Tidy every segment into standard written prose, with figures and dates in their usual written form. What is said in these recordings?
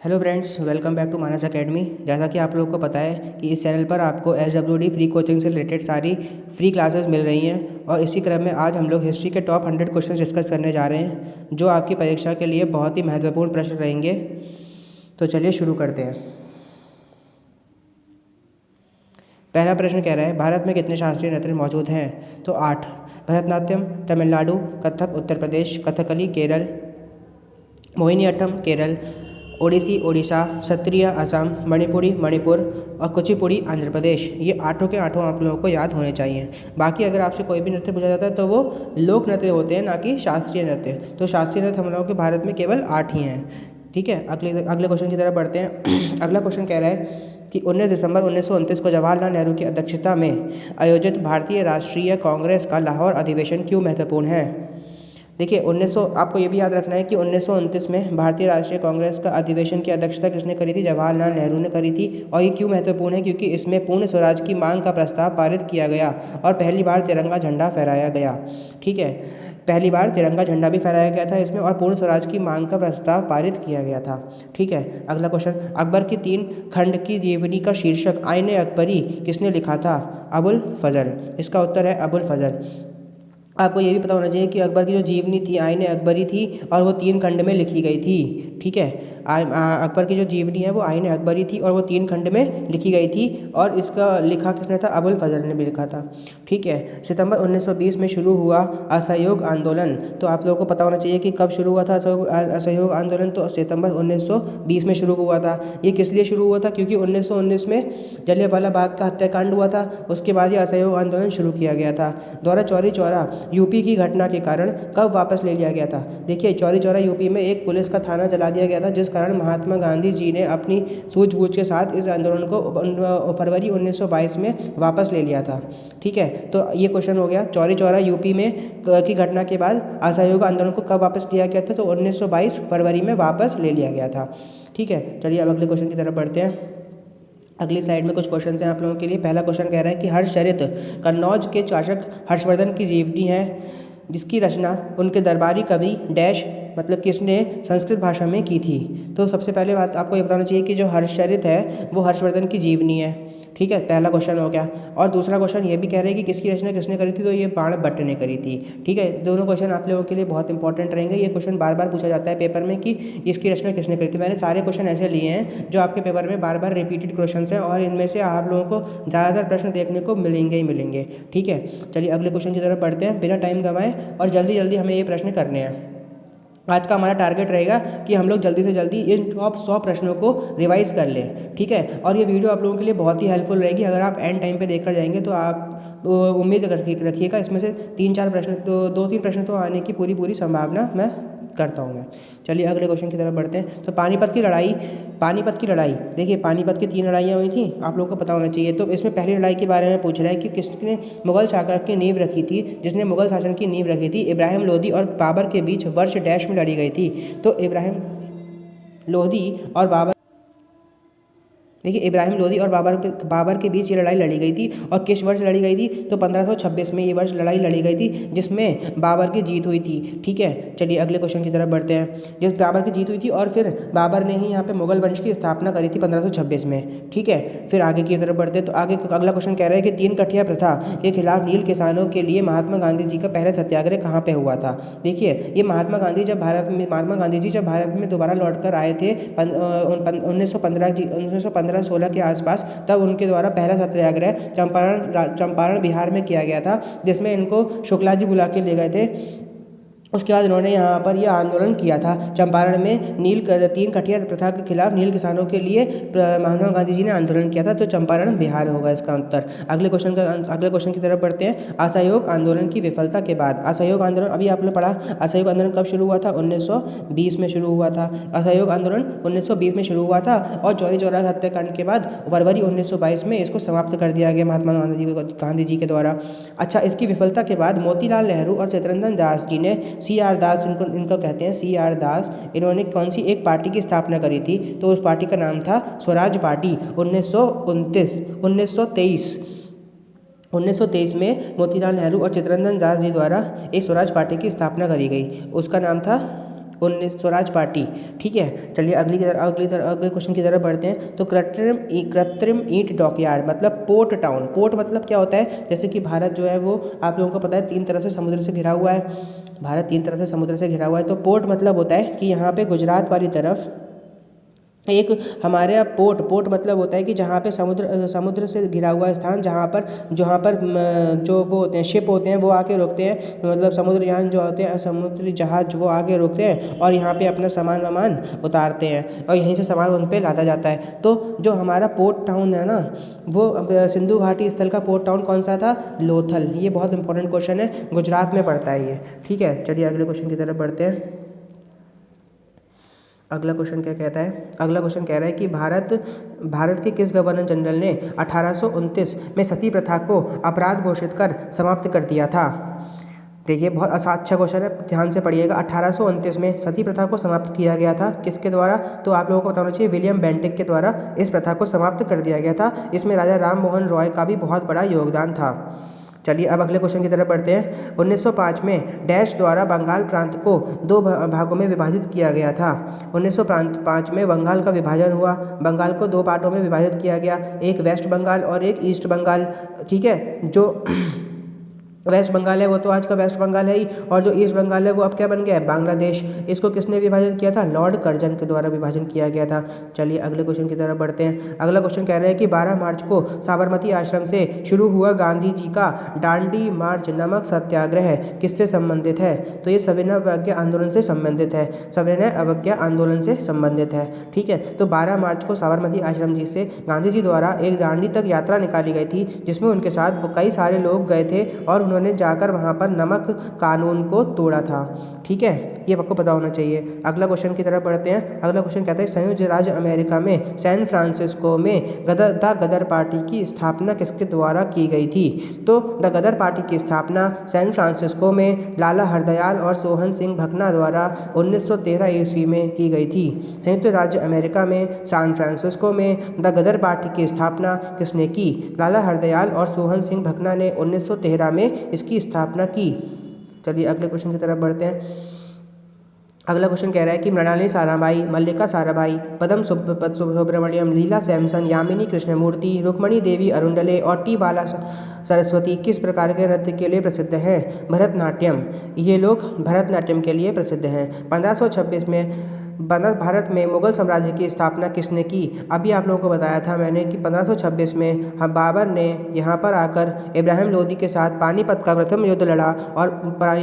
Hello friends, welcome back to Manas academy. जैसा कि आप लोगों को पता है कि इस चैनल पर आपको SWD फ्री कोचिंग से रिलेटेड सारी फ्री क्लासेस मिल रही हैं और इसी क्रम में आज हम लोग हिस्ट्री के टॉप 100 क्वेश्चन डिस्कस करने जा रहे हैं जो आपकी परीक्षा के लिए बहुत ही महत्वपूर्ण प्रश्न रहेंगे। तो चलिए शुरू करते हैं। पहला प्रश्न कह रहा है, भारत में कितने शास्त्रीय नृत्य मौजूद हैं? तो 8। भरतनाट्यम तमिलनाडु, कथक उत्तर प्रदेश, कथकली केरल, मोहिनीअट्टम केरल, ओडिसी ओडिशा, सत्रिया असम, मणिपुरी मणिपुर और कुचिपुड़ी आंध्र प्रदेश। ये आठों के आठों आप लोगों को याद होने चाहिए। बाकी अगर आपसे कोई भी नृत्य पूछा जाता है तो वो लोक नृत्य होते हैं, ना कि शास्त्रीय नृत्य। तो शास्त्रीय नृत्य हम लोगों के भारत में केवल 8 ही हैं। ठीक है, अगले क्वेश्चन की तरफ बढ़ते हैं। अगला क्वेश्चन कह रहा है कि 19 दिसंबर 1929 को जवाहरलाल नेहरू की अध्यक्षता में आयोजित भारतीय राष्ट्रीय कांग्रेस का लाहौर अधिवेशन क्यों महत्वपूर्ण है? देखिए, आपको ये भी याद रखना है कि 1929 में भारतीय राष्ट्रीय कांग्रेस का अधिवेशन की अध्यक्षता किसने करी थी? जवाहरलाल नेहरू ने करी थी। और ये क्यों महत्वपूर्ण है? क्योंकि इसमें पूर्ण स्वराज की मांग का प्रस्ताव पारित किया गया और पहली बार तिरंगा झंडा फहराया गया। ठीक है, पहली बार तिरंगा झंडा भी फहराया गया था इसमें और पूर्ण स्वराज की मांग का प्रस्ताव पारित किया गया था। ठीक है, अगला क्वेश्चन, अकबर की 3 खंड की जीवनी का शीर्षक आईने अकबरी किसने लिखा था? अबुल फजल। इसका उत्तर है अबुल फजल। आपको ये भी पता होना चाहिए कि अकबर की जो जीवनी थी आईने अकबरी थी और वो 3 खंड में लिखी गई थी। ठीक है, अकबर की जो जीवनी है वो आईने अकबरी थी और वो 3 खंड में लिखी गई थी और इसका लिखा किसने था? अबुल फजल ने भी लिखा था। ठीक है, सितंबर 1920 में शुरू हुआ असहयोग आंदोलन। तो आप लोगों को पता होना चाहिए कि कब शुरू हुआ था असहयोग आंदोलन? तो सितंबर 1920 में शुरू हुआ था। ये किस लिए शुरू हुआ था? क्योंकि 1919 में जलियांवाला बाग का हत्याकांड हुआ था। उसके बाद ये असहयोग आंदोलन शुरू किया गया था। दौरा चौरी चौरा यूपी की घटना के कारण कब वापस ले लिया गया था? देखिए, चौरी चौरा यूपी में एक पुलिस का थाना जला दिया गया था जिस कारण महात्मा गांधी जी ने अपनी सूझबूझ के साथ इस आंदोलन को फरवरी 1922 में वापस ले लिया था। ठीक है, तो ये क्वेश्चन हो गया। चौरी चौरा यूपी में की घटना के बाद असहयोग आंदोलन को कब वापस लिया गया था? तो 1922 फरवरी में वापस ले लिया गया था। ठीक है, चलिए अब अगले क्वेश्चन की तरफ बढ़ते हैं। अगली स्लाइड में कुछ क्वेश्चन हैं आप लोगों के लिए। पहला क्वेश्चन कह रहा है कि हर्षचरित कन्नौज के शासक हर्षवर्धन की जीवनी है जिसकी रचना उनके दरबारी कवि डैश मतलब किसने संस्कृत भाषा में की थी? तो सबसे पहले बात आपको ये बताना चाहिए कि जो हर्षचरित है वो हर्षवर्धन की जीवनी है। ठीक है, पहला क्वेश्चन हो गया। और दूसरा क्वेश्चन ये भी कह रहे हैं कि किसकी रचना किसने करी थी? तो ये बाणभट्ट ने करी थी। ठीक है, दोनों क्वेश्चन आप लोगों के लिए बहुत इंपॉर्टेंट रहेंगे। ये क्वेश्चन बार बार पूछा जाता है पेपर में कि इसकी रचना किसने करी थी। मैंने सारे क्वेश्चन ऐसे लिए हैं जो आपके पेपर में बार बार रिपीटेड क्वेश्चन हैं और इनमें से आप लोगों को ज़्यादातर प्रश्न देखने को मिलेंगे ही मिलेंगे। ठीक है, चलिए अगले क्वेश्चन की तरफ बढ़ते हैं बिना टाइम गंवाए और जल्दी जल्दी हमें ये प्रश्न करने हैं। आज का हमारा टारगेट रहेगा कि हम लोग जल्दी से जल्दी इन टॉप 100 प्रश्नों को रिवाइज कर लें। ठीक है, और ये वीडियो आप लोगों के लिए बहुत ही हेल्पफुल रहेगी। अगर आप एंड टाइम पे देखकर जाएंगे तो आप उम्मीद रखिएगा इसमें से 3-4 प्रश्न तो 2-3 प्रश्न तो आने की पूरी संभावना मैं करता हूँ मैं। चलिए अगले क्वेश्चन की तरफ बढ़ते हैं। तो पानीपत की लड़ाई देखिए, पानीपत की 3 लड़ाइयाँ हुई थी, आप लोगों को पता होना चाहिए। तो इसमें पहली लड़ाई के बारे में पूछ रहा है कि किसने मुगल शासक की नींव रखी थी? जिसने मुगल शासन की नींव रखी थी इब्राहिम लोदी और बाबर के बीच वर्ष डैश में लड़ी गई थी? तो इब्राहिम लोदी और बाबर देखिए, इब्राहिम लोदी और बाबर के बीच ये लड़ाई लड़ी गई थी। और किस वर्ष लड़ी गई थी? तो 1526 में ये वर्ष लड़ाई लड़ी गई थी जिसमें बाबर की जीत हुई थी। ठीक है, चलिए अगले क्वेश्चन की तरफ बढ़ते हैं। जिस बाबर की जीत हुई थी और फिर बाबर ने ही यहाँ पे मुगल वंश की स्थापना करी थी 1526 में। ठीक है, फिर आगे की तरफ बढ़ते हैं। तो आगे अगला क्वेश्चन कह रहा है कि 3 कठिया प्रथा के खिलाफ नील किसानों के लिए महात्मा गांधी जी का पहला सत्याग्रह कहाँ पे हुआ था? देखिए, ये महात्मा गांधी जी जब भारत में दोबारा लौट कर आए थे 1915-16 के आसपास, तब उनके द्वारा पहला सत्याग्रह चंपारण बिहार में किया गया था जिसमें इनको शुक्ला जी बुला के ले गए थे। उसके बाद इन्होंने यहाँ पर यह आंदोलन किया था चंपारण में 3 कठिया प्रथा के खिलाफ नील किसानों के लिए महात्मा गांधी जी ने आंदोलन किया था। तो चंपारण बिहार होगा इसका उत्तर। अगले क्वेश्चन की तरफ बढ़ते हैं। असहयोग आंदोलन की विफलता के बाद असहयोग आंदोलन अभी आपने पढ़ा, असहयोग आंदोलन कब शुरू हुआ था? 1920 में शुरू हुआ था। असहयोग आंदोलन 1920 में शुरू हुआ था और चौरी चौरा हत्याकांड के बाद फरवरी 1922 में इसको समाप्त कर दिया गया महात्मा गांधी जी के द्वारा। अच्छा, इसकी विफलता के बाद मोतीलाल नेहरू और चित्तरंजन दास जी ने CR दास इनको कहते हैं CR दास, इन्होंने कौन सी एक पार्टी की स्थापना करी थी? तो उस पार्टी का नाम था स्वराज पार्टी। 1923 में मोतीलाल नेहरू और चित्तरंजन दास जी द्वारा एक स्वराज पार्टी की स्थापना करी गई। उसका नाम था स्वराज पार्टी। ठीक है, चलिए अगले क्वेश्चन की तरफ बढ़ते हैं। तो कृत्रिम ईंट डॉकयार्ड मतलब पोर्ट टाउन। पोर्ट मतलब क्या होता है, जैसे कि भारत जो है वो आप लोगों को पता है 3 तरह से समुद्र से घिरा हुआ है। भारत 3 तरह से समुद्र से घिरा हुआ है, तो पोर्ट मतलब होता है कि यहाँ पे गुजरात वाली तरफ एक हमारे यहाँ पोर्ट मतलब होता है कि जहाँ पे समुद्र से घिरा हुआ स्थान, जहाँ पर जो वो होते हैं शिप होते हैं वो आके रुकते हैं, मतलब समुद्रयान जो होते हैं समुद्री जहाज वो आके रुकते हैं और यहाँ पे अपना सामान वामान उतारते हैं और यहीं से सामान उन पे लादा जाता है। तो जो हमारा पोर्ट टाउन है ना, वो सिंधु घाटी स्थल का पोर्ट टाउन कौन सा था? लोथल। ये बहुत इंपॉर्टेंट क्वेश्चन है, गुजरात में पड़ता है ये। ठीक है, चलिए अगले क्वेश्चन की तरफ बढ़ते हैं। अगला क्वेश्चन क्या कहता है? अगला क्वेश्चन कह रहा है कि भारत के किस गवर्नर जनरल ने 1829 में सती प्रथा को अपराध घोषित कर समाप्त कर दिया था? देखिए बहुत अच्छा क्वेश्चन है, ध्यान से पढ़िएगा। 1829 में सती प्रथा को समाप्त किया गया था, किसके द्वारा? तो आप लोगों को बताना चाहिए विलियम बेंटिक के द्वारा इस प्रथा को समाप्त कर दिया गया था। इसमें राजा राम मोहन रॉय का भी बहुत बड़ा योगदान था। चलिए अब अगले क्वेश्चन की तरफ बढ़ते हैं। 1905 में डैश द्वारा बंगाल प्रांत को 2 भागों में विभाजित किया गया था। 1905 में बंगाल का विभाजन हुआ, बंगाल को 2 पार्टों में विभाजित किया गया, एक वेस्ट बंगाल और एक ईस्ट बंगाल। ठीक है, जो वेस्ट बंगाल है वो तो आज का वेस्ट बंगाल है ही, और जो ईस्ट बंगाल है वो अब क्या बन गया है? बांग्लादेश। इसको किसने विभाजित किया था? लॉर्ड कर्जन के द्वारा विभाजन किया गया था। चलिए अगले क्वेश्चन की तरफ बढ़ते हैं। अगला क्वेश्चन कह रहा है कि 12 मार्च को साबरमती आश्रम से शुरू हुआ गांधी जी का दांडी मार्च नमक सत्याग्रह किससे संबंधित है? तो ये सविनय अवज्ञा आंदोलन से संबंधित है, सविनय अवज्ञा आंदोलन से संबंधित है। ठीक है, तो 12 मार्च को साबरमती आश्रम जी से गांधी जी द्वारा एक दांडी तक यात्रा निकाली गई थी, जिसमें उनके साथ कई सारे लोग गए थे और उन्होंने जाकर वहाँ पर नमक कानून को तोड़ा था। ठीक है, ये आपको पता होना चाहिए। अगला क्वेश्चन की तरफ बढ़ते हैं। अगला क्वेश्चन कहता है संयुक्त राज्य अमेरिका में सैन फ्रांसिस्को में द गदर पार्टी की स्थापना किसके द्वारा की गई थी? तो द गदर पार्टी की स्थापना सैन फ्रांसिस्को में लाला हरदयाल और सोहन सिंह भकना द्वारा 1913 ईस्वी में की गई थी। संयुक्त राज्य अमेरिका में सैन फ्रांसिस्को में द गदर पार्टी की स्थापना किसने की? लाला हरदयाल और सोहन सिंह भकना ने 1913 में इसकी स्थापना की। चलिए अगले क्वेश्चन की तरफ बढ़ते हैं। अगला क्वेश्चन कह रहा है कि मृणालिनी साराभाई, मल्लिका साराभाई, पदम सुब्रमण्यम, लीला सैमसन, यामिनी कृष्णमूर्ति, रुक्मणी देवी अरुंडले और टी बाला सरस्वती किस प्रकार के नृत्य के लिए प्रसिद्ध हैं? भरतनाट्यम। ये लोग भरतनाट्यम के लिए प्रसिद्ध हैं। 1526 में भारत में मुगल साम्राज्य की स्थापना किसने की? अभी आप लोगों को बताया था मैंने कि 1526 में हम बाबर ने यहाँ पर आकर इब्राहिम लोदी के साथ पानीपत का प्रथम युद्ध लड़ा और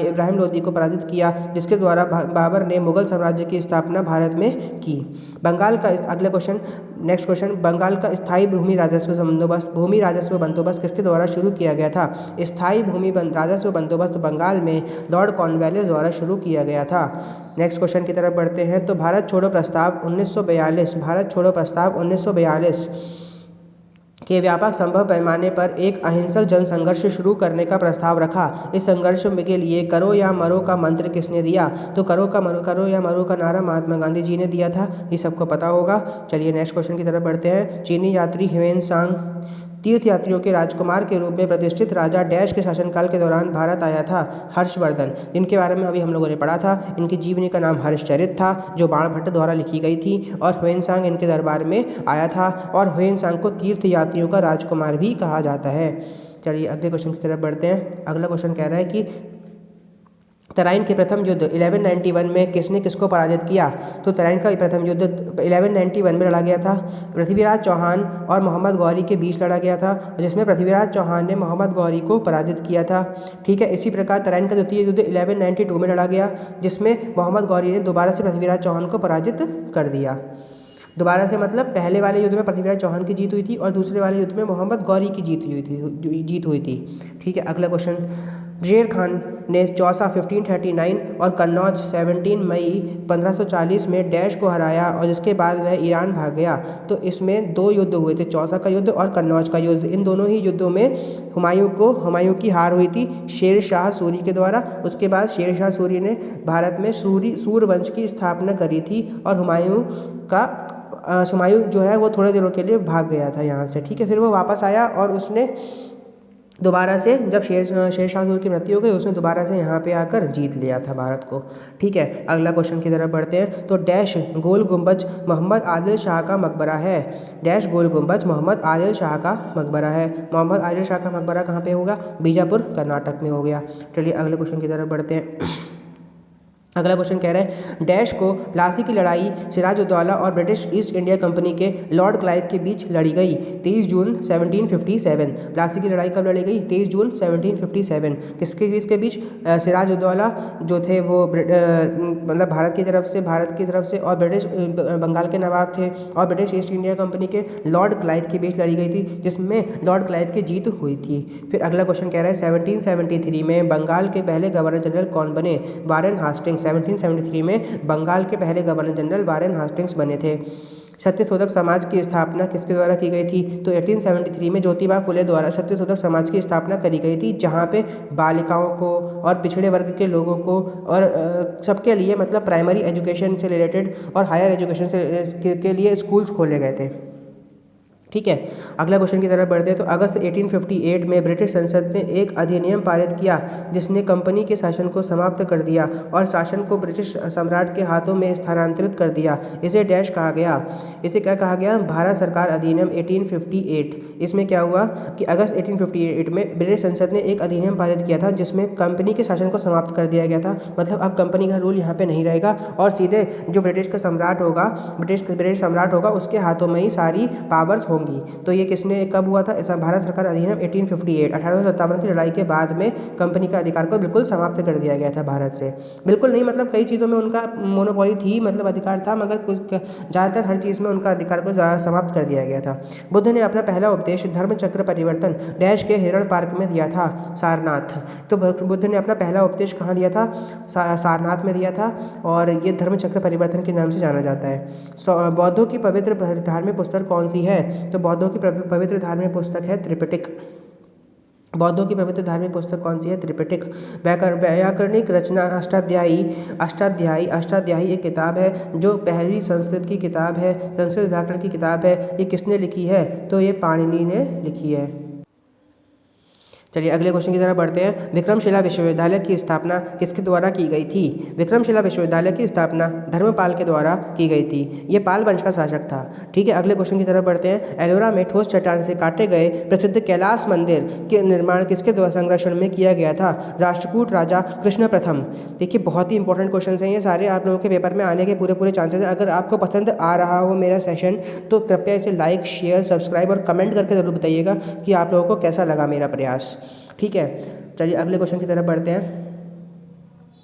इब्राहिम लोदी को पराजित किया, जिसके द्वारा बाबर ने मुगल साम्राज्य की स्थापना भारत में की। बंगाल का अगला क्वेश्चन, नेक्स्ट क्वेश्चन, बंगाल का स्थायी भूमि राजस्व बंदोबस्त किसके द्वारा शुरू किया गया था? स्थायी भूमि राजस्व बंदोबस्त बंगाल में लॉर्ड कॉर्नवालिस द्वारा शुरू किया गया था। नेक्स्ट क्वेश्चन की तरफ बढ़ते हैं। तो भारत छोड़ो प्रस्ताव 1942 के व्यापक संभव पैमाने पर एक अहिंसक जनसंघर्ष शुरू करने का प्रस्ताव रखा। इस संघर्ष के लिए करो या मरो का मंत्र किसने दिया? तो करो या मरो का नारा महात्मा गांधी जी ने दिया था, ये सबको पता होगा। चलिए नेक्स्ट क्वेश्चन की तरफ बढ़ते हैं। चीनी यात्री ह्वेनसांग तीर्थ यात्रियों के राजकुमार के रूप में प्रतिष्ठित राजा डैश के शासनकाल के दौरान भारत आया था? हर्षवर्धन, जिनके बारे में अभी हम लोगों ने पढ़ा था। इनकी जीवनी का नाम हर्षचरित था, जो बाणभट्ट द्वारा लिखी गई थी, और ह्वेनसांग इनके दरबार में आया था, और ह्वेनसांग को तीर्थ यात्रियों का राजकुमार भी कहा जाता है। चलिए अगले क्वेश्चन की तरफ बढ़ते हैं। अगला क्वेश्चन कह रहा है कि तराइन के प्रथम युद्ध 1191 में किसने किसको पराजित किया? तो तराइन का प्रथम युद्ध 1191 में लड़ा गया था। पृथ्वीराज चौहान और मोहम्मद गौरी के बीच लड़ा गया था, जिसमें पृथ्वीराज चौहान ने मोहम्मद गौरी को पराजित किया था। ठीक है, इसी प्रकार तराइन का द्वितीय युद्ध 1192 में लड़ा गया, जिसमें मोहम्मद गौरी ने दोबारा से पृथ्वीराज चौहान को पराजित कर दिया। दोबारा से मतलब पहले वाले युद्ध में पृथ्वीराज चौहान की जीत हुई थी और दूसरे वाले युद्ध में मोहम्मद गौरी की जीत हुई थी। ठीक है, अगला क्वेश्चन, शेर खान ने चौसा 1539 और कन्नौज 17 मई 1540 में डैश को हराया, और जिसके बाद वह ईरान भाग गया। तो इसमें 2 युद्ध हुए थे, चौसा का युद्ध और कन्नौज का युद्ध। इन दोनों ही युद्धों में हुमायूं की हार हुई थी शेर शाह सूरी के द्वारा। उसके बाद शेर शाह सूरी ने भारत में सूर वंश की स्थापना करी थी, और हुमायूं जो है वो थोड़े दिनों के लिए भाग गया था यहाँ से। ठीक है, फिर वो वापस आया और उसने दोबारा से जब शेरशाह सूरी की मृत्यु हो गई उसने दोबारा से यहाँ पे आकर जीत लिया था भारत को। ठीक है, अगला क्वेश्चन की तरफ बढ़ते हैं। तो डैश गोल गुंबज मोहम्मद आदिल शाह का मकबरा है। डैश गोल गुंबज मोहम्मद आदिल शाह का मकबरा है। मोहम्मद आदिल शाह का मकबरा कहाँ पे होगा? बीजापुर कर्नाटक में हो गया। चलिए अगले क्वेश्चन की तरफ बढ़ते हैं। अगला क्वेश्चन कह रहा है डैश को प्लासी की लड़ाई सिराजुद्दौला और ब्रिटिश ईस्ट इंडिया कंपनी के लॉर्ड क्लाइव के बीच लड़ी गई 23 जून 1757। प्लासी की लड़ाई कब लड़ी गई? 23 जून 1757। किसके बीच? सिराजुद्दौला जो थे वो मतलब भारत की तरफ से और ब्रिटिश बंगाल के नवाब थे और ब्रिटिश ईस्ट इंडिया कंपनी के लॉर्ड क्लाइव के बीच लड़ी गई थी, जिसमें लॉर्ड क्लाइव की जीत हुई थी। फिर अगला क्वेश्चन कह रहा है 1773 में बंगाल के पहले गवर्नर जनरल कौन बने? Warren Hastings. 1773 में बंगाल के पहले गवर्नर जनरल वारेन हास्टिंग्स बने थे। सत्यशोधक समाज की स्थापना किसके द्वारा की गई थी? तो 1873 में ज्योतिबा फुले द्वारा सत्यशोधक समाज की स्थापना करी गई थी, जहाँ पे बालिकाओं को और पिछड़े वर्ग के लोगों को और सबके लिए मतलब प्राइमरी एजुकेशन से रिलेटेड और हायर एजुकेशन के लिए स्कूल्स खोले गए थे। ठीक है, अगला क्वेश्चन की तरफ बढ़ते हैं। तो अगस्त 1858 में ब्रिटिश संसद ने एक अधिनियम पारित किया जिसने कंपनी के शासन को समाप्त कर दिया और शासन को ब्रिटिश सम्राट के हाथों में स्थानांतरित कर दिया। इसे डैश कहा गया? इसे क्या कहा गया? भारत सरकार अधिनियम 1858। इसमें क्या हुआ कि अगस्त 1858 में ब्रिटिश संसद ने एक अधिनियम पारित किया था जिसमें कंपनी के शासन को समाप्त कर दिया गया था। मतलब अब कंपनी का रूल यहाँ पे नहीं रहेगा और सीधे जो ब्रिटिश सम्राट होगा उसके हाथों में ही सारी पावर्स होंगी। तो ये किसने कब हुआ था? ऐसा भारत सरकार अधिनियम 1858 1857 की लड़ाई के बाद में कंपनी का अधिकार को बिल्कुल समाप्त कर दिया गया था भारत से। बिल्कुल नहीं, मतलब कई चीज़ों में उनका मोनोपोली थी, मतलब अधिकार था, मगर कुछ ज़्यादातर हर चीज़ में उनका अधिकार को समाप्त कर दिया गया था। बुद्ध ने अपना पहला उपदेश धर्म चक्र परिवर्तन डैश के हिरण पार्क में दिया था? सारनाथ। तो बुद्ध ने अपना पहला उपदेश कहाँ दिया था? सारनाथ में दिया था और ये धर्म चक्र परिवर्तन के नाम से जाना जाता है। बौद्धों की पवित्र धार्मिक पुस्तक कौन सी है? तो बौद्धों की पवित्र धार्मिक पुस्तक है त्रिपिटक। बौद्धों की पवित्र धार्मिक पुस्तक कौन सी है? त्रिपिटक। व्याकरणिक रचना अष्टाध्यायी एक किताब है जो पहली संस्कृत की किताब है, संस्कृत व्याकरण की किताब है। ये किसने लिखी है? तो ये पाणिनि ने लिखी है। चलिए अगले क्वेश्चन की तरफ बढ़ते हैं। विक्रमशिला विश्वविद्यालय की स्थापना किसके द्वारा की गई थी? विक्रमशिला विश्वविद्यालय की स्थापना धर्मपाल के द्वारा की गई थी। ये पाल वंश का शासक था। ठीक है, अगले क्वेश्चन की तरफ बढ़ते हैं। एलोरा में ठोस चट्टान से काटे गए प्रसिद्ध कैलाश मंदिर के निर्माण किसके द्वारा संरक्षण में किया गया था? राष्ट्रकूट राजा कृष्ण प्रथम। देखिए बहुत ही इंपॉर्टेंट क्वेश्चन हैं ये सारे, आप लोगों के पेपर में आने के पूरे चांसेस है। अगर आपको पसंद आ रहा हो मेरा सेशन तो कृपया इसे लाइक, शेयर, सब्सक्राइब और कमेंट करके ज़रूर बताइएगा कि आप लोगों को कैसा लगा मेरा प्रयास। ठीक है, चलिए अगले क्वेश्चन की तरफ बढ़ते हैं।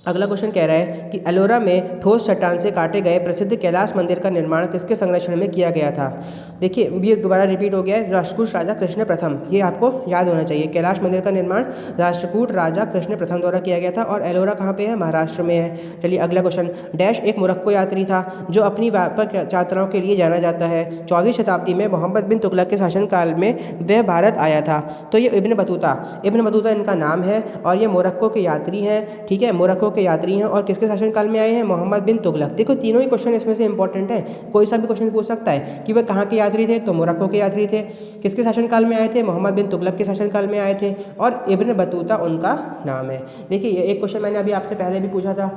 अगला क्वेश्चन कह रहा है कि एलोरा में ठोस चट्टान से काटे गए प्रसिद्ध कैलाश मंदिर का निर्माण किसके संरक्षण में किया गया था? देखिए ये दोबारा रिपीट हो गया है, राष्ट्रकूट राजा कृष्ण प्रथम। ये आपको याद होना चाहिए। कैलाश मंदिर का निर्माण राष्ट्रकूट राजा कृष्ण प्रथम द्वारा किया गया था और एलोरा कहाँ पे है? महाराष्ट्र में है। चलिए अगला क्वेश्चन। डैश एक मोरक्को यात्री था जो अपनी व्यापक यात्राओं के लिए जाना जाता है। 14वीं शताब्दी में मोहम्मद बिन तुगलक के शासनकाल में वह भारत आया था। तो ये इब्न बतूता इनका नाम है और ये मोरक्को के यात्री हैं। ठीक है, मोरक्को के यात्री हैं और किसके शासनकाल में आए हैं? मोहम्मद बिन तुगलक। देखो तीनों ही क्वेश्चन इसमें से इंपॉर्टेंट है, कोई सा भी क्वेश्चन पूछ सकता है कि वह कहाँ के यात्री थे? तो मोरक्को के यात्री थे। किसके शासनकाल में आए थे? मोहम्मद बिन तुगलक के शासनकाल में आए थे और इब्न बतूता उनका नाम है। देखिए ये एक क्वेश्चन मैंने अभी आपसे पहले भी पूछा था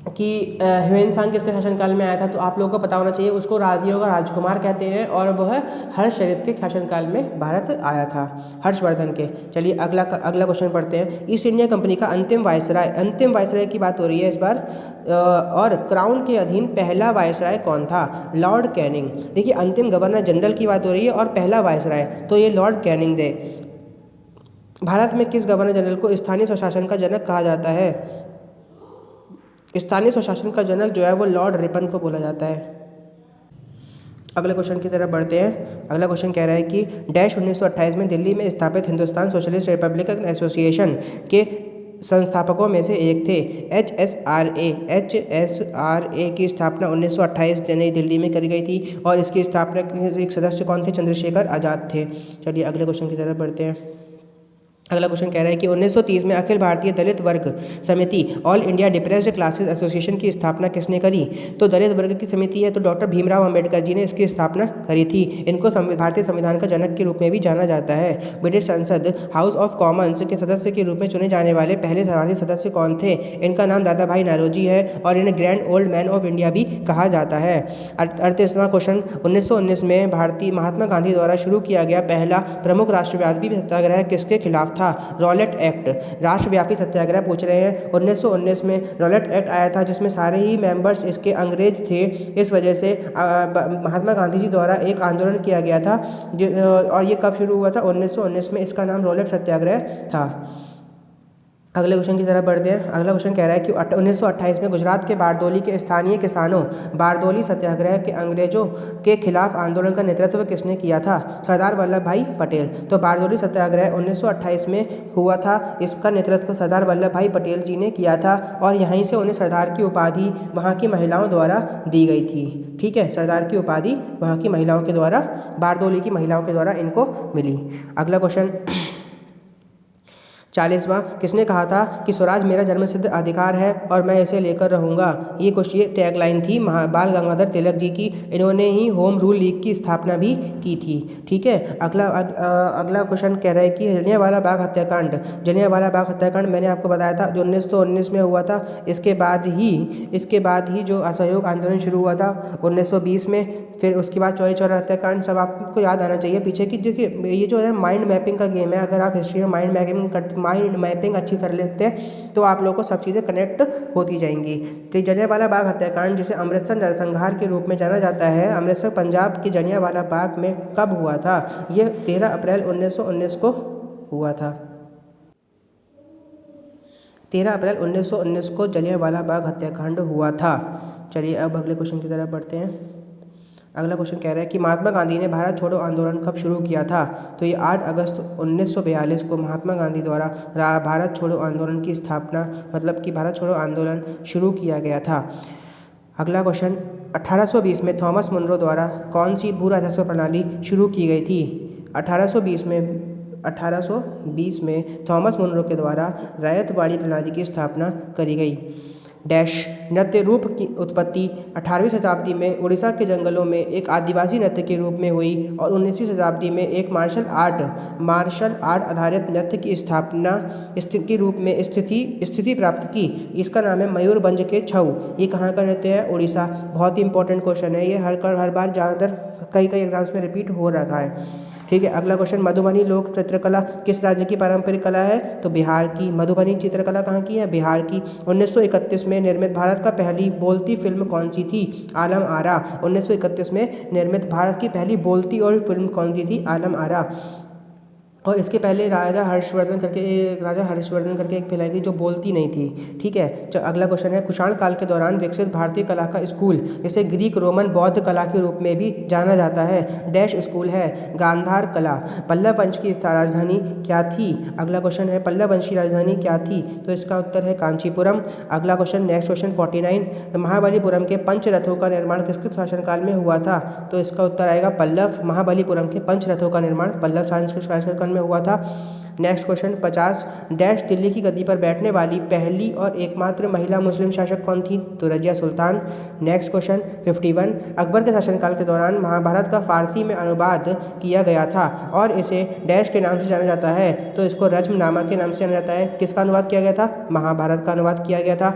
कि ह्यूएन सांग किसके शासनकाल में आया था, तो आप लोगों को पता होना चाहिए। उसको राजयों का राजकुमार कहते हैं और वह हर्षचरित के शासनकाल में भारत आया था, हर्षवर्धन के। चलिए अगला क्वेश्चन पढ़ते हैं। ईस्ट इंडिया कंपनी का अंतिम वायसराय की बात हो रही है इस बार, और क्राउन के अधीन पहला वायसराय कौन था? Lord Canning. देखिए अंतिम गवर्नर जनरल की बात हो रही है और पहला वायसराय तो ये लॉर्ड कैनिंग थे। भारत में किस गवर्नर जनरल को स्थानीय स्वशासन का जनक कहा जाता है? स्थानीय स्वशासन का जनक जो है वो लॉर्ड रिपन को बोला जाता है। अगले क्वेश्चन की तरफ बढ़ते हैं। अगला क्वेश्चन कह रहा है कि डैश 1928 में दिल्ली में स्थापित हिंदुस्तान सोशलिस्ट रिपब्लिकन एसोसिएशन के संस्थापकों में से एक थे। HSRA की स्थापना 1928 नई दिल्ली में करी गई थी और इसकी स्थापना के एक सदस्य कौन थे? चंद्रशेखर आज़ाद थे। चलिए अगले क्वेश्चन की तरफ बढ़ते हैं। अगला क्वेश्चन कह रहा है कि 1930 में अखिल भारतीय दलित वर्ग समिति all India depressed classes association की स्थापना किसने करी? तो दलित वर्ग की समिति है तो डॉक्टर भीमराव अंबेडकर जी ने इसकी स्थापना करी थी। इनको भारतीय संविधान का जनक के रूप में भी जाना जाता है। ब्रिटिश संसद हाउस ऑफ कॉमन्स के सदस्य के रूप में चुने जाने वाले पहले भारतीय सदस्य कौन थे? इनका नाम दादा भाई नौरोजी है और इन्हें grand old man of India भी कहा जाता है। 38वां क्वेश्चन, 1919 में भारतीय महात्मा गांधी द्वारा शुरू किया गया पहला प्रमुख राष्ट्रव्यापी सत्याग्रह किसके खिलाफ था? Rowlatt act. राष्ट्रव्यापी सत्याग्रह पूछ रहे हैं। 1919 में रॉलेट एक्ट आया था जिसमें सारे ही मेंबर्स इसके अंग्रेज थे। इस वजह से महात्मा गांधी जी द्वारा एक आंदोलन किया गया था और ये कब शुरू हुआ था? 1919 में। इसका नाम रॉलेट सत्याग्रह था। अगले क्वेश्चन की तरफ बढ़ते हैं। अगला क्वेश्चन कह रहा है कि 1928 में गुजरात के बारदोली के स्थानीय किसानों बारदोली सत्याग्रह के अंग्रेजों के खिलाफ आंदोलन का नेतृत्व किसने किया था? सरदार वल्लभ भाई पटेल। तो बारदोली सत्याग्रह 1928 में हुआ था। इसका नेतृत्व सरदार वल्लभ भाई पटेल जी ने किया था और यहीं से उन्हें सरदार की उपाधि वहाँ की महिलाओं द्वारा दी गई थी। ठीक है, सरदार की उपाधि वहाँ की महिलाओं के द्वारा, बारदोली की महिलाओं के द्वारा इनको मिली। अगला क्वेश्चन 40वां, किसने कहा था कि स्वराज मेरा जन्मसिद्ध अधिकार है और मैं इसे लेकर रहूँगा? ये टैगलाइन थी बाल गंगाधर तिलक जी की। इन्होंने ही होम रूल लीग की स्थापना भी की थी। ठीक है, अगला क्वेश्चन कह रहा है कि जलियांवाला बाग हत्याकांड। जलियांवाला बाग हत्याकांड मैंने आपको बताया था जो 1919 में हुआ था। इसके बाद ही जो असहयोग आंदोलन शुरू हुआ था 1920 में। फिर उसके बाद चौरी चौरा हत्याकांड, सब आपको याद आना चाहिए पीछे की। देखिए ये जो है माइंड मैपिंग का गेम है। अगर आप हिस्ट्री में माइंड मैपिंग अच्छी कर लेते हैं तो आप लोगों को सब चीज़ें कनेक्ट होती जाएंगी। तो जलियांवाला बाग हत्याकांड जिसे अमृतसर नरसंहार के रूप में जाना जाता है, अमृतसर पंजाब के जलियांवाला बाग में कब हुआ था? यह 13 अप्रैल 1919 को हुआ था। 13 अप्रैल 1919 को जलियांवाला बाग हत्याकांड हुआ था। चलिए अब अगले क्वेश्चन की तरफ बढ़ते हैं। अगला क्वेश्चन कह रहा है कि महात्मा गांधी ने भारत छोड़ो आंदोलन कब शुरू किया था? तो ये 8 अगस्त 1942 को महात्मा गांधी द्वारा भारत छोड़ो आंदोलन की स्थापना, मतलब कि भारत छोड़ो आंदोलन शुरू किया गया था। अगला क्वेश्चन, 1820 में थॉमस मुनरो द्वारा कौन सी भू राजस्व प्रणाली शुरू की गई थी? 1820 में थॉमस मुनरो के द्वारा रैयतवाड़ी प्रणाली की स्थापना करी गई। डैश नृत्य रूप की उत्पत्ति 18वीं शताब्दी में उड़ीसा के जंगलों में एक आदिवासी नृत्य के रूप में हुई और 19वीं शताब्दी में एक मार्शल आर्ट आधारित नृत्य की स्थापना के रूप में स्थिति प्राप्त की। इसका नाम है मयूरभंज के छऊ। ये कहाँ का नृत्य है? उड़ीसा। बहुत ही इंपॉर्टेंट क्वेश्चन है ये, हर बार ज़्यादातर कई एग्जाम्स में रिपीट हो रखा है। ठीक है, अगला क्वेश्चन, मधुबनी लोक चित्रकला किस राज्य की पारंपरिक कला है? तो बिहार की। मधुबनी चित्रकला कहाँ की है? बिहार की। 1931 में निर्मित भारत का पहली बोलती फिल्म कौन सी थी? आलम आरा। 1931 में निर्मित भारत की पहली बोलती और फिल्म कौन सी थी? आलम आरा। और इसके पहले राजा हर्षवर्धन करके एक फिल्म आई थी जो बोलती नहीं थी। ठीक है, अगला क्वेश्चन है, कुषाण काल के दौरान विकसित भारतीय कला का स्कूल जिसे ग्रीक रोमन बौद्ध कला के रूप में भी जाना जाता है, डैश स्कूल है? गांधार कला। पल्लव वंश की राजधानी क्या थी? अगला क्वेश्चन है, पल्लव वंश की राजधानी क्या थी? तो इसका उत्तर है कांचीपुरम। अगला क्वेश्चन, नेक्स्ट क्वेश्चन 49, महाबलीपुरम के पंच रथों का निर्माण किसके शासनकाल में हुआ था? तो इसका उत्तर आएगा पल्लव। महाबलीपुरम के पंच रथों का निर्माण पल्लव शासनकाल में हुआ था। नेक्स्ट क्वेश्चन 50, डैश दिल्ली की गद्दी पर बैठने वाली पहली और एकमात्र महिला मुस्लिम शासक कौन थी? तो रजिया सुल्तान। नेक्स्ट क्वेश्चन 51, अकबर के शासनकाल के दौरान महाभारत का फारसी में अनुवाद किया गया था और इसे डैश के नाम से जाना जाता है? तो इसको रज्मनामा के नाम से जाना जाता है। किसका अनुवाद किया गया था? महाभारत का अनुवाद किया गया था।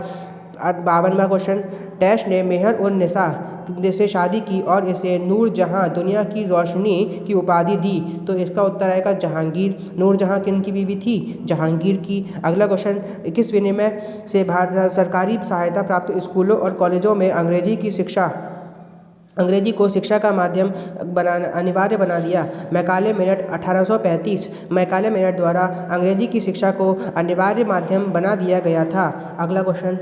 52वां क्वेश्चन, डैश ने मेहर उन निसा से शादी की और इसे नूरजहां दुनिया की रोशनी की उपाधि दी? तो इसका उत्तर आएगा जहांगीर। नूरजहां किन की बीवी थी? जहांगीर की। अगला क्वेश्चन, किस विनिमय से भारत सरकारी सहायता प्राप्त स्कूलों और कॉलेजों में अंग्रेजी को शिक्षा का माध्यम अनिवार्य बना दिया? मैकाले मेरठ 1835। मैकाले मेरठ द्वारा अंग्रेजी की शिक्षा को अनिवार्य माध्यम बना दिया गया था। अगला क्वेश्चन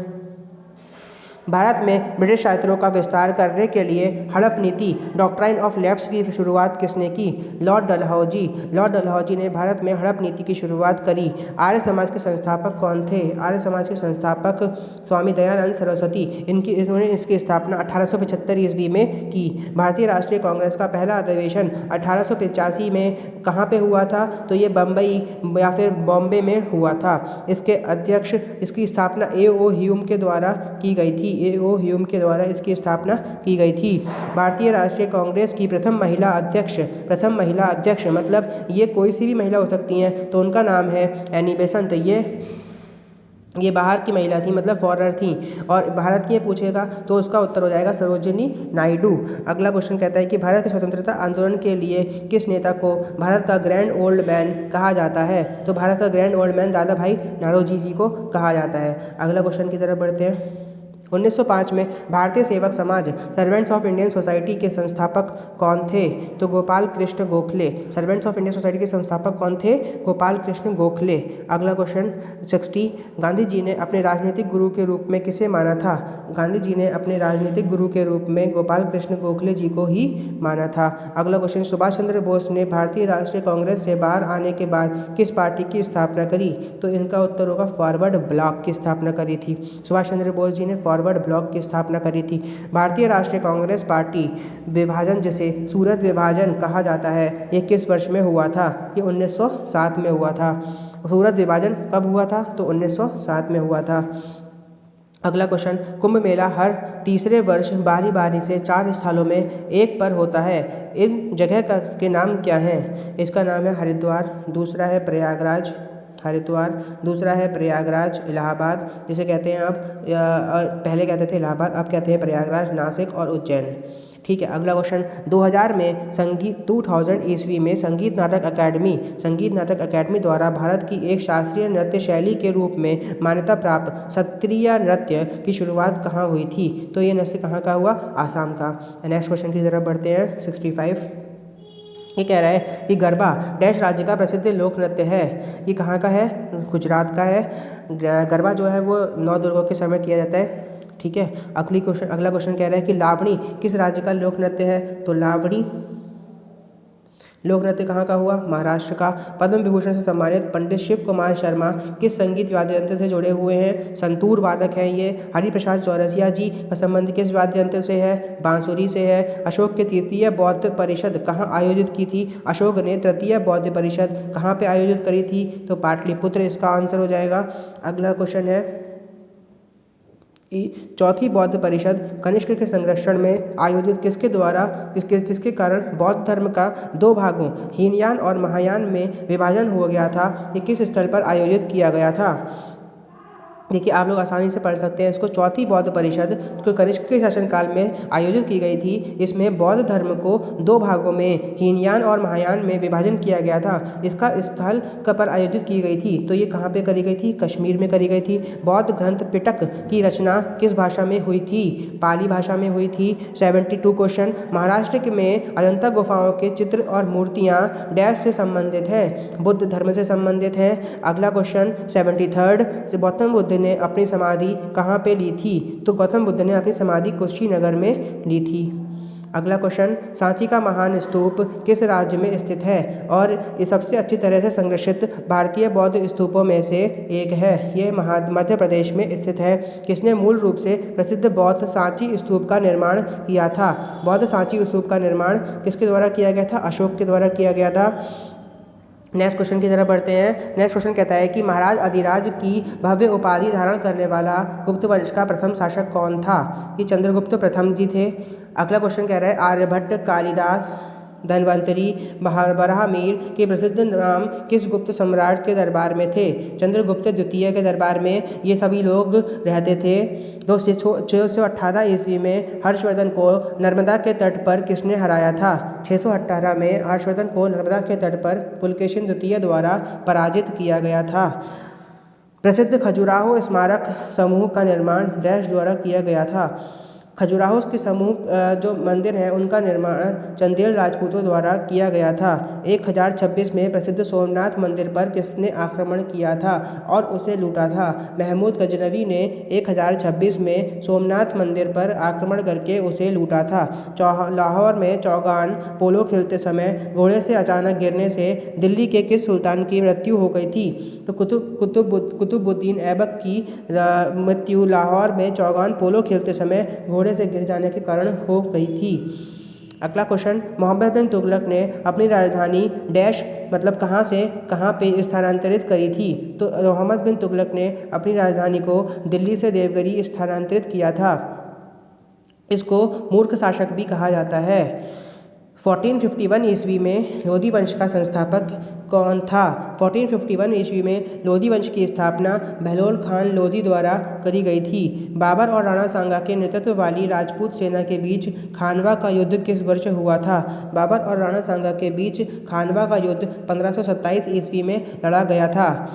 भारत में ब्रिटिश शासनों का विस्तार करने के लिए हड़प नीति डॉक्ट्राइन ऑफ लैप्स की शुरुआत किसने की? लॉर्ड डलहौजी। लॉर्ड डलहौजी ने भारत में हड़प नीति की शुरुआत करी। आर्य समाज के संस्थापक कौन थे? आर्य समाज के संस्थापक स्वामी दयानंद सरस्वती। इन्होंने इसकी स्थापना 1875 ईस्वी में की। भारतीय राष्ट्रीय कांग्रेस का पहला अधिवेशन 1885 में कहाँ पे हुआ था? तो ये बम्बई या फिर बॉम्बे में हुआ था। इसके अध्यक्ष इसकी स्थापना A.O. ह्यूम के द्वारा की गई थी। A.O. ह्यूम के द्वारा इसकी स्थापना की गई थी। भारतीय राष्ट्रीय कांग्रेस की प्रथम महिला अध्यक्ष मतलब ये कोई सी भी महिला हो सकती हैं, तो उनका नाम है एनी बेसेंट। ये बाहर की महिला थी, मतलब फॉरेनर थी। और भारत की ये पूछेगा तो उसका उत्तर हो जाएगा सरोजिनी नायडू। अगला क्वेश्चन कहता है कि भारत के स्वतंत्रता आंदोलन के लिए किस नेता को भारत का ग्रैंड ओल्ड मैन कहा जाता है? तो भारत का ग्रैंड ओल्ड मैन दादा भाई नौरोजी जी को कहा जाता है। अगला क्वेश्चन की तरफ बढ़ते हैं। 1905 में भारतीय सेवक समाज सर्वेंट्स ऑफ इंडियन सोसाइटी के संस्थापक कौन थे? तो Gopal Krishna Gokhale. Servants of Indian society के संस्थापक कौन थे? गोपाल कृष्ण गोखले। अगला क्वेश्चन 60, गांधी जी ने अपने राजनीतिक गुरु के रूप में किसे माना था? गांधी जी ने अपने राजनीतिक गुरु के रूप में गोपाल कृष्ण गोखले जी को ही माना था। अगला क्वेश्चन, सुभाष चंद्र बोस ने भारतीय राष्ट्रीय कांग्रेस से बाहर आने के बाद किस पार्टी की स्थापना करी? तो इनका उत्तर होगा फॉरवर्ड ब्लॉक की स्थापना करी थी। सुभाष चंद्र बोस जी ने फॉरवर्ड ब्लॉक की स्थापना करी थी। भारतीय राष्ट्रीय कांग्रेस पार्टी विभाजन, जिसे सूरत विभाजन कहा जाता है, ये किस वर्ष में हुआ था? ये 1907 में हुआ था। सूरत विभाजन कब हुआ था? तो 1907 में हुआ था। अगला क्वेश्चन, कुंभ मेला हर तीसरे वर्ष बारी बारी से 4 स्थलों में एक पर होता है। इन जगह के नाम क्या हैं? इसका नाम है हरिद्वार, दूसरा है प्रयागराज, दूसरा है प्रयागराज इलाहाबाद, जिसे कहते हैं अब पहले कहते थे इलाहाबाद, अब कहते हैं प्रयागराज, नासिक और उज्जैन। ठीक है। अगला क्वेश्चन, 2000 ईस्वी में संगीत नाटक अकादमी द्वारा भारत की एक शास्त्रीय नृत्य शैली के रूप में मान्यता प्राप्त सत्रिया नृत्य की शुरुआत कहाँ हुई थी? तो ये नृत्य कहाँ का हुआ? आसाम का। नेक्स्ट क्वेश्चन की तरफ बढ़ते हैं। 65, ये कह रहा है कि गरबा डैश राज्य का प्रसिद्ध लोक नृत्य है। ये कहाँ का है? गुजरात का है। गरबा जो है वो 9 दुर्गों के समय किया जाता है। ठीक है। अगला क्वेश्चन कह रहा है कि लावणी किस राज्य का लोक नृत्य है? तो लावणी लोक नृत्य कहाँ का हुआ? महाराष्ट्र का। पद्म विभूषण से सम्मानित पंडित शिव कुमार शर्मा किस संगीत वाद्य यंत्र से जुड़े हुए हैं? संतूर वादक हैं ये। हरिप्रसाद चौरसिया जी का संबंध किस वाद्य यंत्र से है? बांसुरी से है। अशोक की तृतीय बौद्ध परिषद कहाँ आयोजित की थी? अशोक ने तृतीय बौद्ध परिषद कहाँ पे आयोजित करी थी? तो पाटलिपुत्र इसका आंसर हो जाएगा। अगला क्वेश्चन है, चौथी बौद्ध परिषद कनिष्क के संरक्षण में आयोजित किसके द्वारा जिसके कारण बौद्ध धर्म का 2 भागों हीनयान और महायान में विभाजन हो गया था? ये किस स्थल पर आयोजित किया गया था? देखिए, आप लोग आसानी से पढ़ सकते हैं इसको। चौथी बौद्ध परिषद जो कनिष्क के शासनकाल में आयोजित की गई थी, इसमें बौद्ध धर्म को 2 भागों में हीनयान और महायान में विभाजन किया गया था। इसका स्थल पर आयोजित की गई थी, तो ये कहाँ पे करी गई थी? कश्मीर में करी गई थी। बौद्ध ग्रंथ पिटक की रचना किस भाषा में हुई थी? पाली भाषा में हुई थी। 72 क्वेश्चन, महाराष्ट्र में अजंता गुफाओं के चित्र और मूर्तियाँ डैश से संबंधित हैं? बुद्ध धर्म से संबंधित हैं। अगला क्वेश्चन 73, गौतम बुद्ध ने अपनी समाधि कहाँ पे ली थी? तो गौतम बुद्ध ने अपनी समाधि कुशीनगर में ली थी। अगला क्वेश्चन, सांची का महान स्तूप किस राज्य में स्थित है और ये सबसे अच्छी तरह से संरक्षित भारतीय बौद्ध स्तूपों में से एक है? ये मध्य प्रदेश में स्थित है। किसने मूल रूप से प्रसिद्ध बौद्ध सांची स्तूप का निर्माण किया था? बौद्ध सांची स्तूप का निर्माण किसके द्वारा किया गया था? अशोक के द्वारा किया गया था। नेक्स्ट क्वेश्चन की तरफ बढ़ते हैं। नेक्स्ट क्वेश्चन कहता है कि महाराज अधिराज की भव्य उपाधि धारण करने वाला गुप्त वंश का प्रथम शासक कौन था? ये चंद्रगुप्त प्रथम जी थे। अगला क्वेश्चन कह रहा है आर्यभट्ट, कालिदास, धन्वंतरी, बराहमीर के प्रसिद्ध नाम किस गुप्त सम्राट के दरबार में थे? चंद्रगुप्त द्वितीय के दरबार में ये सभी लोग रहते थे। 618 ईस्वी में हर्षवर्धन को नर्मदा के तट पर किसने हराया था? 618 में हर्षवर्धन को नर्मदा के तट पर पुलकेशिन द्वितीय द्वारा पराजित किया गया था। प्रसिद्ध खजुराहो स्मारक समूह का निर्माण डैश द्वारा किया गया था? खजुराहो के समूह जो मंदिर हैं उनका निर्माण चंदेल राजपूतों द्वारा किया गया था। 1026 में प्रसिद्ध सोमनाथ मंदिर पर किसने आक्रमण किया था और उसे लूटा था? महमूद गजनवी ने 1026 में सोमनाथ मंदिर पर आक्रमण करके उसे लूटा था। लाहौर में चौगान पोलो खेलते समय घोड़े से अचानक गिरने से दिल्ली के किस सुल्तान की मृत्यु हो गई थी? तो कुतुबुद्दीन ऐबक की मृत्यु लाहौर में चौगान पोलो खेलते समय घोड़े से गिर जाने के कारण हो गई थी। अगला क्वेश्चन, मोहम्मद बिन तुगलक ने अपनी राजधानी डैश मतलब कहाँ से कहाँ पे स्थानांतरित करी थी? तो मोहम्मद बिन तुगलक ने अपनी राजधानी को दिल्ली से देवगिरी स्थानांतरित किया था। इसको मूर्ख शासक भी कहा जाता है। 1451 ईस्वी में लोधी वंश का संस्थापक कौन था? 1451 ईस्वी में लोधी वंश की स्थापना बहलोल खान लोधी द्वारा करी गई थी। बाबर और राणा सांगा के नेतृत्व वाली राजपूत सेना के बीच खानवा का युद्ध किस वर्ष हुआ था? बाबर और राणा सांगा के बीच खानवा का युद्ध 1527 ईस्वी में लड़ा गया था।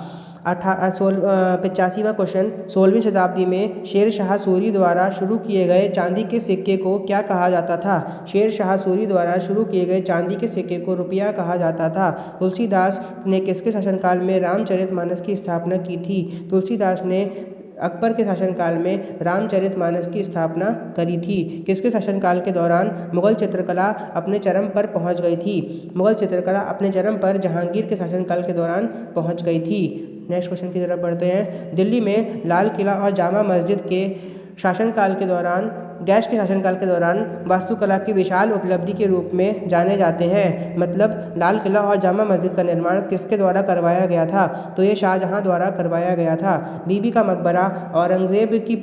85वां क्वेश्चन, 16वीं शताब्दी में शेर शाह सूरी द्वारा शुरू किए गए चांदी के सिक्के को क्या कहा जाता था? शेर शाह सूरी द्वारा शुरू किए गए चांदी के सिक्के को रुपया कहा जाता था। तुलसीदास ने किसके शासनकाल में रामचरितमानस की स्थापना की थी? तुलसीदास ने अकबर के शासनकाल में रामचरितमानस की स्थापना करी थी। किसके शासनकाल के दौरान मुगल चित्रकला अपने चरम पर पहुंच गई थी? मुगल चित्रकला अपने चरम पर जहांगीर के शासनकाल के दौरान पहुंच गई थी। नेक्स्ट क्वेश्चन की तरफ बढ़ते हैं। दिल्ली में लाल किला और जामा मस्जिद के शासनकाल के दौरान डैश के शासनकाल के दौरान वास्तुकला की विशाल उपलब्धि के रूप में जाने जाते हैं। मतलब लाल किला और जामा मस्जिद का निर्माण किसके द्वारा करवाया गया था? तो ये शाहजहां द्वारा करवाया गया था। बीबी का मकबरा औरंगजेब की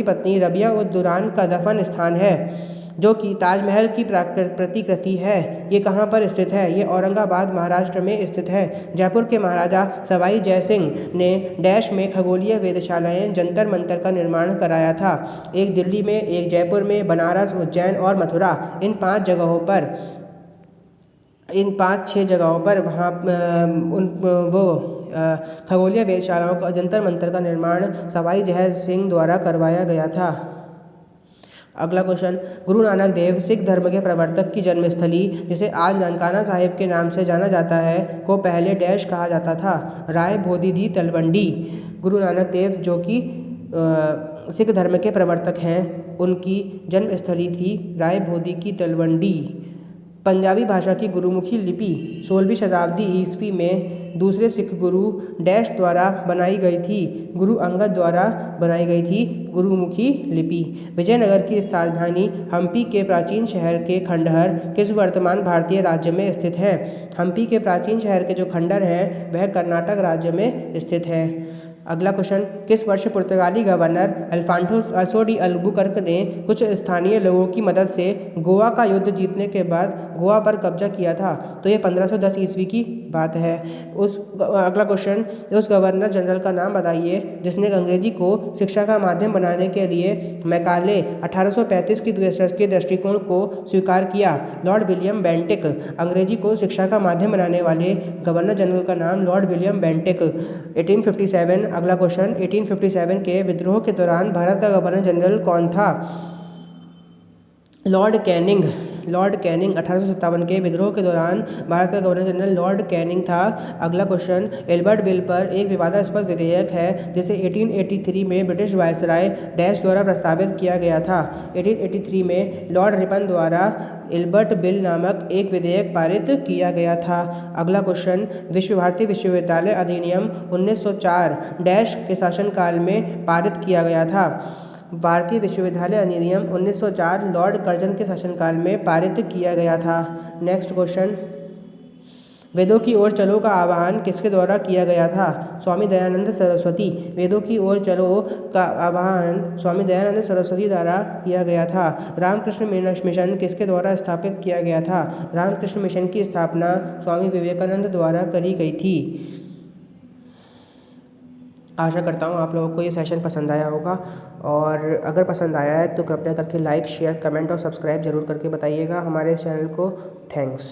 पत्नी रबिया उद दुरान का दफन स्थान है जो कि ताजमहल की प्रतिकृति है। ये कहाँ पर स्थित है? ये औरंगाबाद महाराष्ट्र में स्थित है। जयपुर के महाराजा सवाई जय सिंह ने डैश में खगोलीय वेधशालाएं जंतर मंतर का निर्माण कराया था। एक दिल्ली में, एक जयपुर में, बनारस, उज्जैन और मथुरा, इन 5-6 जगहों पर वहाँ खगोलीय वेधशालाओं का जंतर मंतर का निर्माण सवाई जय सिंह द्वारा करवाया गया था। अगला क्वेश्चन, गुरु नानक देव सिख धर्म के प्रवर्तक की जन्मस्थली जिसे आज ननकाना साहिब के नाम से जाना जाता है को पहले डैश कहा जाता था? राय भोदिधी तलवंडी। गुरु नानक देव जो कि सिख धर्म के प्रवर्तक हैं उनकी जन्मस्थली थी राय भोदी की तलवंडी। पंजाबी भाषा की गुरुमुखी लिपि 16वीं शताब्दी ईस्वी में दूसरे सिख गुरु डैश द्वारा बनाई गई थी? गुरु अंगद द्वारा बनाई गई थी गुरुमुखी लिपि। विजयनगर की राजधानी हम्पी के प्राचीन शहर के खंडहर किस वर्तमान भारतीय राज्य में स्थित है? हम्पी के प्राचीन शहर के जो खंडहर हैं वह कर्नाटक राज्य में स्थित है। अगला क्वेश्चन, किस वर्ष पुर्तगाली गवर्नर अल्फांसो डी अल्बुकर्क ने कुछ स्थानीय लोगों की मदद से गोवा का युद्ध जीतने के बाद गोवा पर कब्जा किया था? तो ये 1510 ईस्वी की बात है। अगला क्वेश्चन, उस गवर्नर जनरल का नाम बताइए जिसने अंग्रेजी को शिक्षा का माध्यम बनाने के लिए मैकाले 1835 के दृष्टिकोण को स्वीकार किया? Lord William Bentinck. अंग्रेजी को शिक्षा का माध्यम बनाने वाले गवर्नर जनरल का नाम लॉर्ड विलियम बेंटिक। 1857। अगला क्वेश्चन, 1857 के विद्रोह के दौरान भारत का गवर्नर जनरल कौन था? Lord Canning. 1857 के विद्रोह के दौरान भारत का गवर्नर जनरल लॉर्ड कैनिंग था। अगला क्वेश्चन, एल्बर्ट बिल पर एक विवादास्पद विधेयक है जिसे 1883 में ब्रिटिश वायसराय डैश द्वारा प्रस्तावित किया गया था? 1883 में लॉर्ड रिपन द्वारा एल्बर्ट बिल नामक एक विधेयक पारित किया गया था। अगला क्वेश्चन, भारतीय विश्वविद्यालय अधिनियम 1904 डैश के शासनकाल में पारित किया गया था? भारतीय विश्वविद्यालय अधिनियम 1904 लॉर्ड कर्जन के शासनकाल में पारित किया गया था। नेक्स्ट क्वेश्चन, वेदों की ओर चलो का आह्वान किसके द्वारा किया गया था? स्वामी दयानंद सरस्वती। वेदों की ओर चलो का आह्वान स्वामी दयानंद सरस्वती द्वारा किया गया था। रामकृष्ण मिशन किसके द्वारा स्थापित किया गया था? रामकृष्ण मिशन की स्थापना स्वामी विवेकानंद द्वारा करी गई थी। आशा करता हूँ आप लोगों को ये सेशन पसंद आया होगा और अगर पसंद आया है तो कृपया करके लाइक, शेयर, कमेंट और सब्सक्राइब ज़रूर करके बताइएगा हमारे चैनल को। थैंक्स।